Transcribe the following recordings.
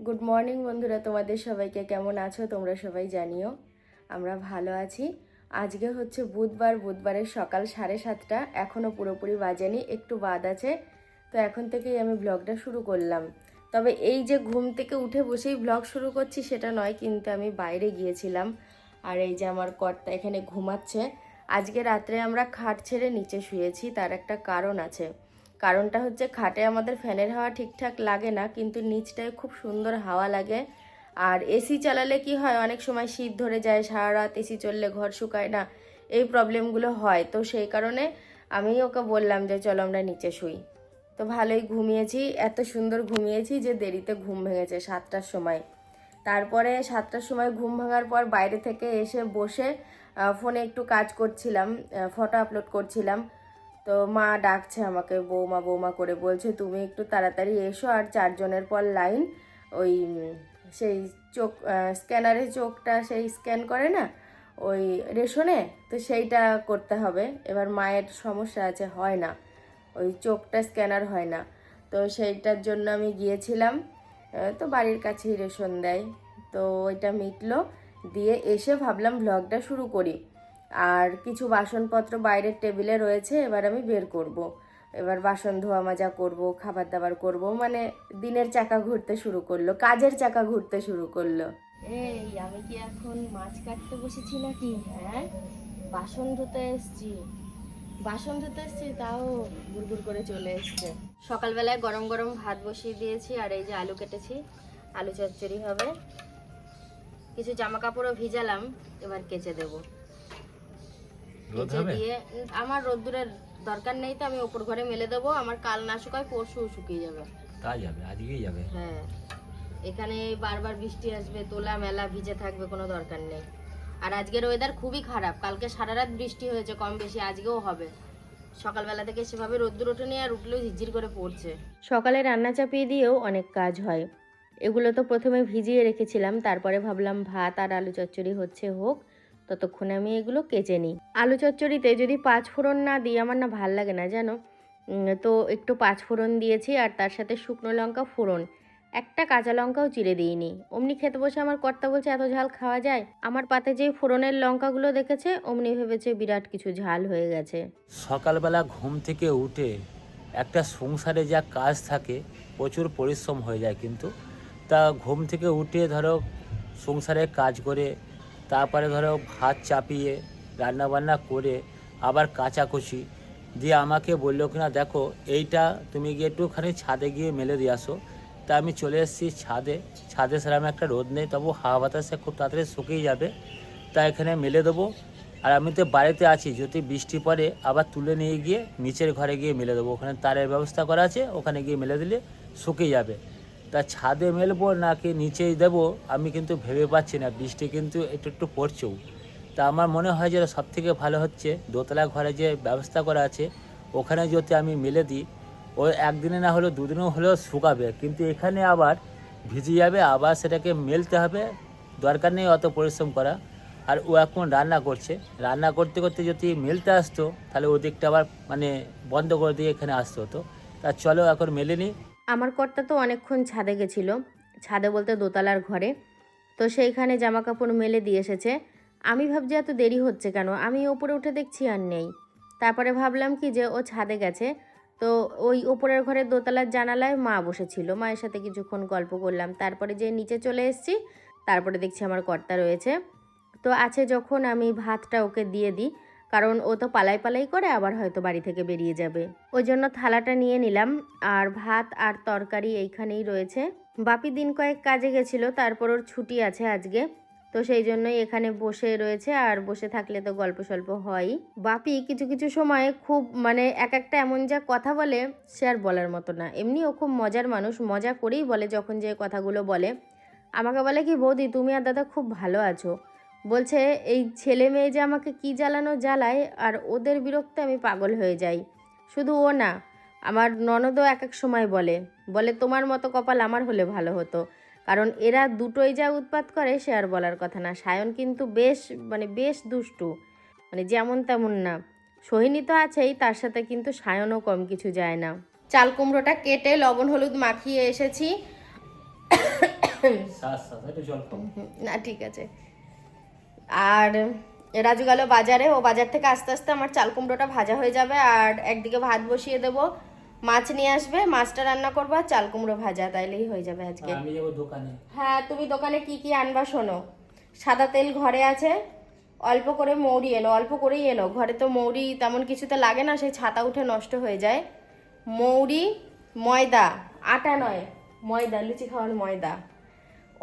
Good morning বন্ধুরা, তোমাদের সবাইকে কেমন আছো তোমরা সবাই জানিও। আমরা ভালো আছি। আজকে হচ্ছে বুধবারের সকাল 7:30, এখনও পুরোপুরি বাজেনি, একটু বাদ আছে। তো এখন থেকেই আমি ব্লগটা শুরু করলাম। তবে এই যে ঘুম থেকে উঠে বসেই ব্লগ শুরু করছি সেটা নয়, কিন্তু আমি বাইরে গিয়েছিলাম। আর এই যে আমার কর্তা এখানে ঘুমাচ্ছে। আজকে রাত্রে আমরা খাট ছেড়ে নিচে শুয়েছি, তার একটা কারণ আছে। কারণটা হচ্ছে খাটে আমাদের ফ্যানের হাওয়া ঠিকঠাক লাগে না, কিন্তু নিচটায় খুব সুন্দর হাওয়া লাগে। আর এসি চালালে কি হয়, অনেক সময় শীত ধরে যায়, সারা রাত এসি চললে ঘর শুকায় না, এই প্রবলেমগুলো হয়। তো সেই কারণে আমি ওকে বললাম যে চলো আমরা নিচে শুই। তো ভালোই ঘুমিয়েছি, এত সুন্দর ঘুমিয়েছি যে দেরিতে ঘুম ভেঙেছে 7টার সময়। তারপরে 7টার সময় ঘুম ভাঙার পর বাইরে থেকে এসে বসে ফোনে একটু কাজ করছিলাম, ফটো আপলোড করছিলাম। তো মা ডাকছে আমাকে, বৌমা বৌমা করে বলছে তুমি একটু তাড়াতাড়ি এসো, আর 4 জনের পর লাইন। ওই সেই চোখ স্ক্যানারে চোখটা সেই স্ক্যান করে না ওই রেশনে, তো সেইটা করতে হবে। এবার মায়ের সমস্যা আছে, হয় না, ওই চোখটা স্ক্যানার হয় না। তো সেইটার জন্য আমি গিয়েছিলাম। তো বাড়ির কাছেই রেশন দেয়, তো ওইটা মিটলো। দিয়ে এসে ভাবলাম ব্লগটা শুরু করি। আর কিছু বাসনপত্র বাইরের টেবিলে রয়েছে, এবার আমি বের করব। এবার বাসন ধোয়া মাজা করব, খাবার দাবার করব, মানে দিনের চাকা ঘুরতে শুরু করলো, কাজের চাকা ঘুরতে শুরু করলো। এই আমি কি এখন মাছ কাটতে বসেছি নাকি? হ্যাঁ, বাসন ধুতে এসছি। তাও গুড়গুড় করে চলে এসছে। সকালবেলায় গরম গরম ভাত বসিয়ে দিয়েছি, আর এই যে আলু কেটেছি, আলু চচ্চড়ি হবে। কিছু জামা কাপড়ও ভিজালাম, এবার কেচে দেবো। কেচে দিয়ে আমার রোদ্দুরের দরকার নেই, তো আমি ওপর ঘরে মেলে দেবো। আমার কাল না শুকায় পরশু শুকিয়ে যাবে। তাই যাবে, আজকেই যাবে। হ্যাঁ, এখানে বারবার বৃষ্টি আসবে, তোলা মেলা ভিজে থাকবে, কোনো দরকার নেই। আর আজকের ওয়েদার খুবই খারাপ, কালকে সারা রাত বৃষ্টি হয়েছে কম বেশি, আজকেও হবে। সকালবেলা থেকে সেভাবে রোদ্দুর ওঠেনি, আর উঠলেও ঝিরঝির করে পড়ছে। সকালে রান্না চাপিয়ে দিয়েও অনেক কাজ হয়। এগুলো তো প্রথমে ভিজিয়ে রেখেছিলাম, তারপরে ভাবলাম ভাত আর আলু চচ্চড়ি হচ্ছে হোক, ততক্ষণে আমি এগুলো কেচে নিই। আলু চচ্চড়িতে যদি 5 ফোড়ন না দিই আমার না ভাল লাগে না, জানো। তো একটু 5 ফোড়ন দিয়েছি, আর তার সাথে শুকনো লঙ্কা ফোড়ন, একটা কাঁচা লঙ্কাও চিড়ে দিইনি। অমনি খেতে বসে আমার কর্তা বলছে এত ঝাল খাওয়া যায়। আমার পাতে যেই ফোড়নের লঙ্কাগুলো দেখেছে অমনি ভেবেছে বিরাট কিছু ঝাল হয়ে গেছে। সকালবেলা ঘুম থেকে উঠে একটা সংসারে যা কাজ থাকে, প্রচুর পরিশ্রম হয়ে যায়। কিন্তু তা ঘুম থেকে উঠে ধরো সংসারে কাজ করে, তারপরে ধরো ভাত চাপিয়ে রান্নাবান্না করে আবার কাচাকুচি দিয়ে আমাকে বললো কিনা দেখো এইটা তুমি গিয়ে একটুখানি ছাদে গিয়ে মেলে দিয়ে আসো। তা আমি চলে এসেছি ছাদে সেরকম একটা রোদ নেই, তবু হাওয়া বাতাসে খুব তাড়াতাড়ি শুকিয়ে যাবে। তা এখানে মেলে দেবো। আর আমি তো বাড়িতে আছি, যদি বৃষ্টি পড়ে আবার তুলে নিয়ে গিয়ে নিচের ঘরে গিয়ে মেলে দেবো, ওখানে তারের ব্যবস্থা করা আছে, ওখানে গিয়ে মেলে দিলে শুকিয়ে যাবে। তা ছাদে মেলবো নাকি নিচেই দেবো আমি কিন্তু ভেবে পাচ্ছি না, বৃষ্টি কিন্তু একটু একটু পড়ছেও। তা আমার মনে হয় যে সবথেকে ভালো হচ্ছে দোতলা ঘরে যে ব্যবস্থা করা আছে ওখানে যদি আমি মেলে দিই, ওই একদিনে না হলেও দুদিনও হলেও শুকাবে। কিন্তু এখানে আবার ভিজে যাবে, আবার সেটাকে মেলতে হবে, দরকার নেই অত পরিশ্রম করা। আর ও এখন রান্না করছে, রান্না করতে করতে যদি মেলতে আসতো তাহলে ওদিকটা আবার মানে বন্ধ করে দিয়ে এখানে আসতে হতো। তা চলো এখন মেলে নিই। আমার কর্তা তো অনেকক্ষণ ছাদে গেছিলো, ছাদে বলতে দোতলার ঘরে। তো সেইখানে জামা কাপড় মেলে দিয়ে এসেছে। আমি ভাবছি এত দেরি হচ্ছে কেন, আমি ওপরে উঠে দেখছি আর নেই। তারপরে ভাবলাম কি যে ও ছাদে গেছে। তো ওই ওপরের ঘরের দোতলার জানালায় মা বসেছিল, মায়ের সাথে কিছুক্ষণ গল্প করলাম। তারপরে যে নিচে চলে এসেছি, তারপরে দেখছি আমার কর্তা রয়েছে। তো আছে যখন আমি ভাতটা ওকে দিয়ে দিই, কারণ ও তো পালাই পালাই করে আবার হয়তো বাড়ি থেকে বেরিয়ে যাবে, ওই জন্য থালাটা নিয়ে নিলাম। আর ভাত আর তরকারি এইখানেই রয়েছে। বাপি দিন কয়েক কাজে গেছিলো, তারপর ওর ছুটি আছে আজকে, তো সেই জন্যই এখানে বসে রয়েছে। আর বসে থাকলে তো গল্প সল্প হয়ই। বাপি কিছু কিছু সময় খুব মানে এক একটা এমন যা কথা বলে সে আর বলার মতো না। এমনি ও খুব মজার মানুষ, মজা করেই বলে যখন যে কথাগুলো বলে। আমাকে বলে কি বৌদি তুমি আর দাদা খুব ভালো আছো, বলছে এই ছেলে মেয়ে যে আমাকে কি জ্বালানো জ্বালায়, আর ওদের বিরক্তে আমি পাগল হয়ে যাই। শুধু ও না, আমার ননদও এক এক সময় বলে বলে তোমার মতো কপাল আমার হলে ভালো হতো। কারণ এরা দুটোই যা উৎপাত করে সে আর বলার কথা না। সায়ন কিন্তু বেশ দুষ্টু, মানে যেমন তেমন না। সোহিনী তো আছেই, তার সাথে কিন্তু সায়নও কম কিছু যায় না। চাল কুমড়োটা কেটে লবণ হলুদ মাখিয়ে এসেছি, একটু জল খাও। না ঠিক আছে। আর রাজু গেল বাজারে, ও বাজার থেকে আস্তে আস্তে আমার চাল কুমড়োটা ভাজা হয়ে যাবে, আর একদিকে ভাত বসিয়ে দেবো, মাছ নিয়ে আসবে, মাছটা রান্না করবো আর চাল কুমড়ো ভাজা, তাইলেই হয়ে যাবে আজকে। আমি যাবো দোকানে। হ্যাঁ, তুমি দোকানে কি কি আনবা শোনো। সাদা তেল ঘরে আছে, অল্প করে মৌরি এনো, অল্প করেই এনো, ঘরে তো মৌরি তেমন কিছুতে লাগে না, সেই ছাতা উঠে নষ্ট হয়ে যায়। মৌরি, ময়দা, আটা নয় ময়দা, লুচি খাওয়ার ময়দা,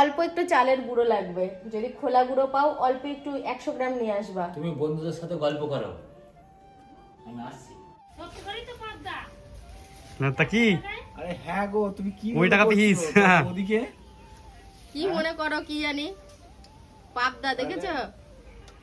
অল্প একটু চালের গুঁড়ো লাগবে, যদি খোলা গুঁড়ো পাও অল্প একটু 100 গ্রাম নিয়ে আসবা। তুমি বন্ধুদের সাথে গল্প করো, আমি আসছি। না তা কি আরে হ্যাঁ গো, তুমি কি ওই টাকা পিস ওদিকে কি মনে করো কি জানি, পাবদা দেখেছো,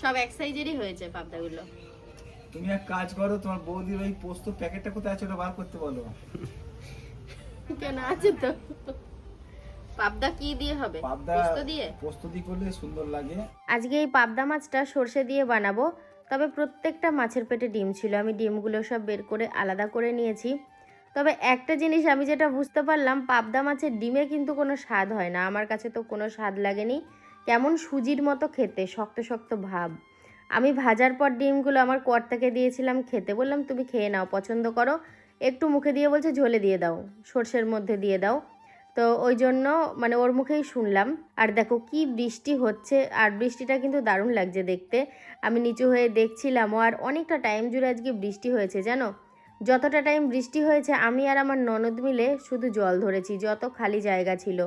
সব এক সাইজেরই হয়েছে পাবদাগুলো। তুমি এক কাজ করো, তোমার বৌদির ওই পোস্ত প্যাকেটটা কোথায় আছে ওটা বার করতে বলো। কেন আছে তো, পাবদা কি দিয়ে হবে, পাবদা পোস্ত দিয়ে। পোস্ত দিয়ে করলে সুন্দর লাগে। আজকে এই পাবদা মাছটা সর্ষে দিয়ে বানাবো, তবে প্রত্যেকটা মাছের পেটে ডিম ছিল, আমি ডিমগুলো সব বের করে আলাদা করে নিয়েছি। তবে একটা জিনিস আমি যেটা বুঝতে পারলাম, পাবদা মাছের ডিমে কিন্তু কোনো স্বাদ হয় না, আমার কাছে তো কোনো স্বাদ লাগেনি, কেমন সুজির মতো খেতে, শক্ত শক্ত ভাব। আমি ভাজার পর ডিমগুলো আমার কর্তাকে দিয়েছিলাম খেতে, বললাম তুমি খেয়ে নাও, পছন্দ করো, একটু মুখে দিয়ে বলছে ঝোলে দিয়ে দাও, সর্ষের মধ্যে দিয়ে দাও, তো ওই জন্য মানে ওর মুখেই শুনলাম। আর দেখো কি বৃষ্টি হচ্ছে, আর বৃষ্টিটা কিন্তু দারুণ লাগছে দেখতে, আমি নিচু হয়ে দেখছিলাম, আর অনেকটা টাইম জুড়ে আজকে বৃষ্টি হয়েছে জানো, যতটা টাইম বৃষ্টি হয়েছে আমি আর আমার ননদ মিলে শুধু জল ধরেছি, যত খালি জায়গা ছিল।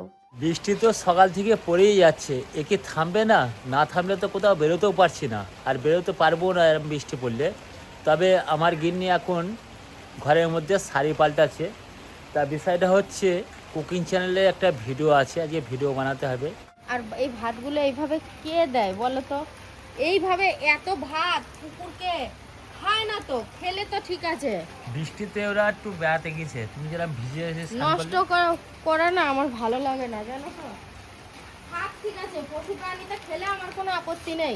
বৃষ্টি তো সকাল থেকে পড়েই যাচ্ছে, এ কি থামবে না? না থামলে তো কোথাও বেরোতেও পারছি না, আর বেরোতে পারবো না এরকম বৃষ্টি পড়লে। তবে আমার গিন্নি এখন ঘরের মধ্যে শাড়ি পাল্টাচ্ছে, তা বিষয়টা হচ্ছে কুকিং চ্যানেলে একটা ভিডিও আছে, আজকে ভিডিও বানাতে হবে। আর এই ভাতগুলো এইভাবে কে দেয় বলো তো, এইভাবে এত ভাত কুকুরকে খায় না তো, খেলে তো ঠিক আছে, বৃষ্টিতে ওরা একটু বেড়াতে গেছে, তুমি যারা ভিজে এসে স্নান নষ্ট করলে। করা না আমার ভালো লাগে না জানো তো। থাক ঠিক আছে, পশু প্রাণীটা খেলে আমার কোনো আপত্তি নেই,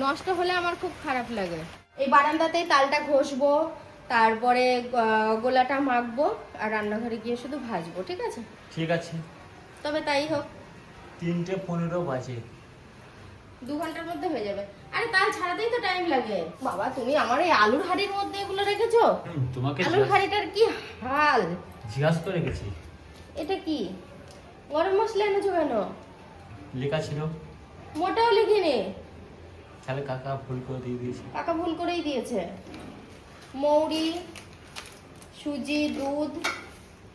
নষ্ট হলে আমার খুব খারাপ লাগে। এই বারান্দাতেই তালটা ঘষবো, তারপরে গোলাটা মাখবো, আর রান্নাঘরে গিয়ে শুধু ভাজবো, ঠিক আছে? ঠিক আছে। তবে তাই হোক, 3:15 বাজে, 2 ঘন্টার মধ্যে হয়ে যাবে। আরে তাল ছাড়াতেই তো টাইম লাগে বাবা, তুমি আমার এই আলুর হাঁড়ির মধ্যে এগুলো রেখেছো, তোমাকে আলুর হাঁড়িটার কি হাল। জিজ্ঞাসা করে গেছি, এটা কি গরম মশলা এনেছো কেন? লেখা ছিল, মোটাও লিখিনি, তাহলে কাকা ভুল করে দিয়ে দিয়েছে। কাকা ভুল করেই দিয়েছে। মৌরি, সুজি, দুধ,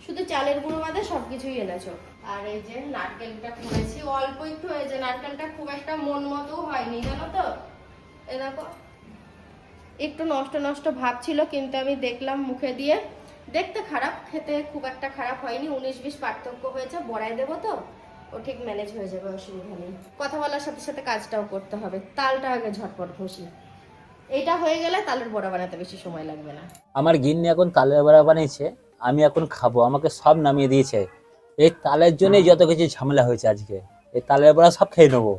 শুধু চালের গুঁড়ো বাদে সবকিছুই এনেছো। আর এই যে নারকেলটা কুড়েছি, অল্প একটু হয়েছে, নারকেলটা খুব একটা মন মতো হয়নি জানো তো, এ দেখো একটু নষ্ট নষ্ট ভাব ছিল, কিন্তু আমি দেখলাম মুখে দিয়ে, দেখতে খারাপ, খেতে খুব একটা খারাপ হয়নি, 19-20 পার্থক্য হয়েছে, বড়াই দেবো তো, ও ঠিক ম্যানেজ হয়ে যাবে, অসুবিধা নেই। কথা বলার সাথে সাথে কাজটাও করতে হবে, তালটা আগে ঝটপট ঘষি, এইটা হয়ে গেলে তালের বড়া বানাতে বেশি সময় লাগবে না। আমার গিন্নি এখন তালের বড়া বানিয়েছে, আমি এখন খাবো, আমাকে সব নামিয়ে দিয়েছে। এই তালের জন্যই যত কিছু ঝামেলা হয়েছে আজকে, এই তালের বড়া সব খেয়ে নেবো,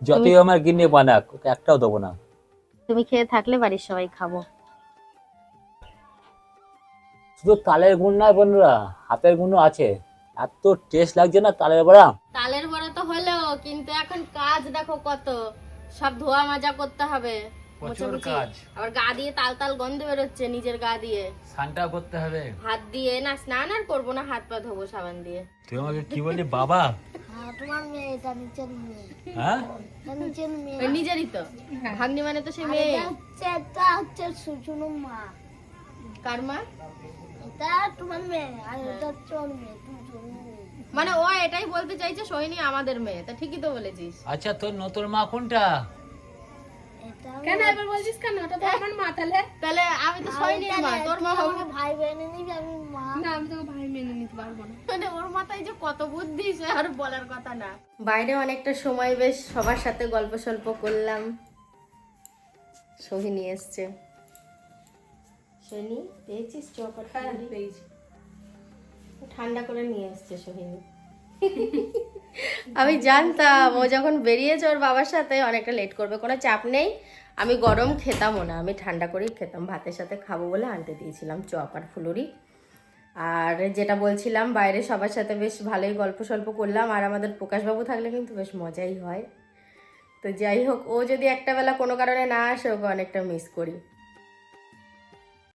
যতই আমার গিন্নি বানাক, ওকে একটাও দেবো না। তুমি খেয়ে থাকলে বাড়ির সবাই খাবো। শুধু তালের গুণ নয় বন্ধুরা, হাতের গুণও আছে, এত টেস্ট লাগছে না তালের বড়া। তালের বড়া তো হলো, কিন্তু এখন কাজ দেখো কত, সব ধোয়া মাজা করতে হবে, প্রচুর মোছামুছি, কাজ। আবার গা দিয়ে তাল তাল গন্ধ বেরোচ্ছে, নিজের গা দিয়ে, স্নানটাও করতে হবে। হাত দিয়ে না, স্নান আর করবো না, হাত পা ধোবো সাবান দিয়ে। তুই আমাকে কি বললি বাবা? তোমার মেয়ে, এটা নিচের মেয়ে, হ্যাঁ, এটা নিচের মেয়ে। ওই নিজেরই তো ভাগ্নি, মানে তো সে মেয়ে। এটা হচ্ছে সুজুনু মা, কার মা? এটা তোমার মেয়ে, আর এটা হচ্ছে ওর মেয়ে, দুজন মেয়ে। মানে ও এটাই বলতে চাইছে সোহিনী আমাদের মেয়ে, তা ঠিকই তো বলেছিস। আচ্ছা তোর নতুন মা কোনটা? এটা কেন এবার বলছিস কেন, ওটা তো আমার মা, তাহলে আমি তো সোহিনীর মা, তোর মা হবে। ভাই বোনে নিবি, আমি মা। মানে ওর মাথায় যে কত বুদ্ধি সে আর বলার কথা না। বাইরে অনেকটা সময় বেশ সবার সাথে গল্প সল্প করলাম, সোহিনী এসছে। সোহিনী পেয়েছিস চপার? পেয়েছি, ঠান্ডা করে নিয়ে এসছে সোহিনী। আমি জানতাম ও যখন বেরিয়েছে ওর বাবার সাথে অনেকটা লেট করবে, কোনো চাপ নেই, আমি গরম খেতামও না, আমি ঠান্ডা করেই খেতাম, ভাতের সাথে খাবো বলে আনতে দিয়েছিলাম চপ আর ফুলুরি। আর যেটা বলছিলাম, বাইরে সবার সাথে বেশ ভালোই গল্প সল্প করলাম, আর আমাদের প্রকাশবাবু থাকলে কিন্তু বেশ মজাই হয়। তো যাই হোক, ও যদি একটা বেলা কোনো কারণে না আসে, ওকে অনেকটা মিস করি।